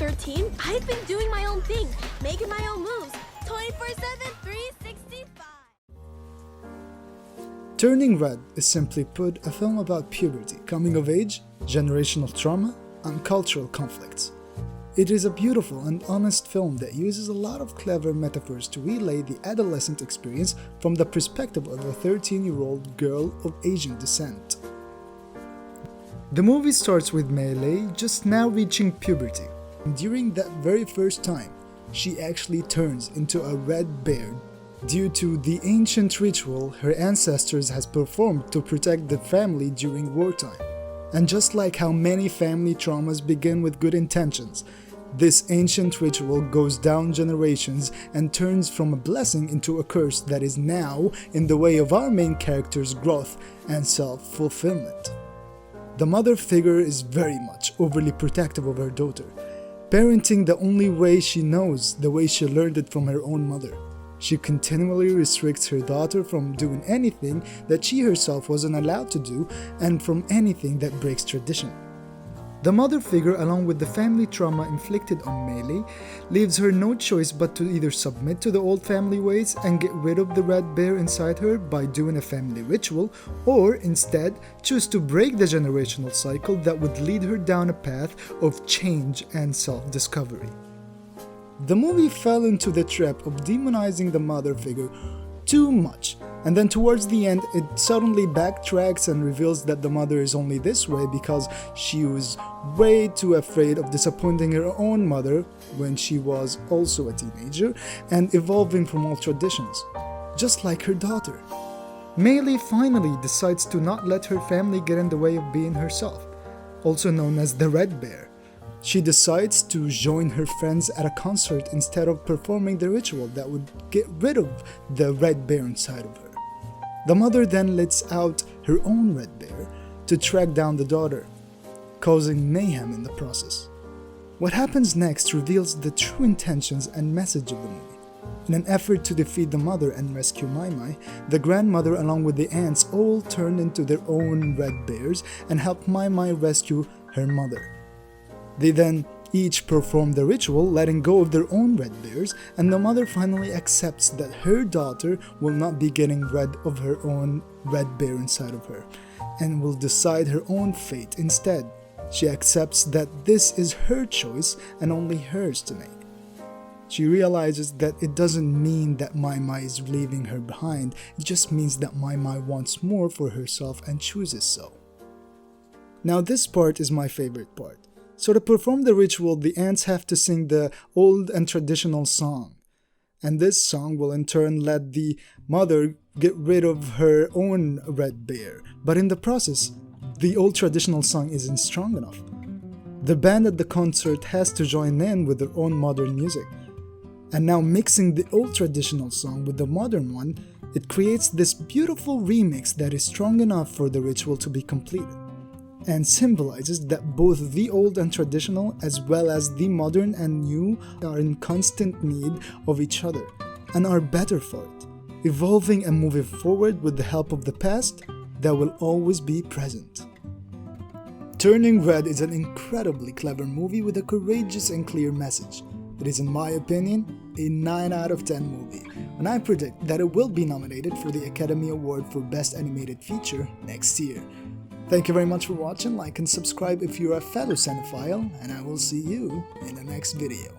13, I've been doing my own thing, making my own moves, 24/7, 365. Turning Red is simply put a film about puberty, coming of age, generational trauma, and cultural conflicts. It is a beautiful and honest film that uses a lot of clever metaphors to relay the adolescent experience from the perspective of a 13-year-old girl of Asian descent. The movie starts with Maitreyi just now reaching puberty. During that very first time, she actually turns into a red bear due to the ancient ritual her ancestors has performed to protect the family during wartime. And just like how many family traumas begin with good intentions, this ancient ritual goes down generations and turns from a blessing into a curse that is now in the way of our main character's growth and self-fulfillment. The mother figure is very much overly protective of her daughter, parenting the only way she knows, the way she learned it from her own mother. She continually restricts her daughter from doing anything that she herself wasn't allowed to do and from anything that breaks tradition. The mother figure, along with the family trauma inflicted on Maitreyi, leaves her no choice but to either submit to the old family ways and get rid of the red bear inside her by doing a family ritual, or instead choose to break the generational cycle that would lead her down a path of change and self-discovery. The movie fell into the trap of demonizing the mother figure too much, and then towards the end it suddenly backtracks and reveals that the mother is only this way because she was way too afraid of disappointing her own mother when she was also a teenager and evolving from old traditions, just like her daughter. Maitreyi finally decides to not let her family get in the way of being herself, also known as the Red Bear. She decides to join her friends at a concert instead of performing the ritual that would get rid of the red bear inside of her. The mother then lets out her own red bear to track down the daughter, causing mayhem in the process. What happens next reveals the true intentions and message of the movie. In an effort to defeat the mother and rescue Maitreyi, the grandmother along with the aunts all turn into their own red bears and help Maitreyi rescue her mother. They then each perform the ritual, letting go of their own red bears, and the mother finally accepts that her daughter will not be getting rid of her own red bear inside of her, and will decide her own fate instead. She accepts that this is her choice and only hers to make. She realizes that it doesn't mean that Maitreyi is leaving her behind, it just means that Maitreyi wants more for herself and chooses so. Now this part is my favorite part. So to perform the ritual, the aunts have to sing the old and traditional song. And this song will in turn let the mother get rid of her own red bear. But in the process, the old traditional song isn't strong enough. The band at the concert has to join in with their own modern music. And now mixing the old traditional song with the modern one, it creates this beautiful remix that is strong enough for the ritual to be completed, and symbolizes that both the old and traditional as well as the modern and new are in constant need of each other and are better for it, evolving and moving forward with the help of the past that will always be present. Turning Red is an incredibly clever movie with a courageous and clear message. It is, in my opinion, a 9 out of 10 movie, and I predict that it will be nominated for the Academy Award for Best Animated Feature next year. Thank you very much for watching, like and subscribe if you're a fellow cinephile, and I will see you in the next video.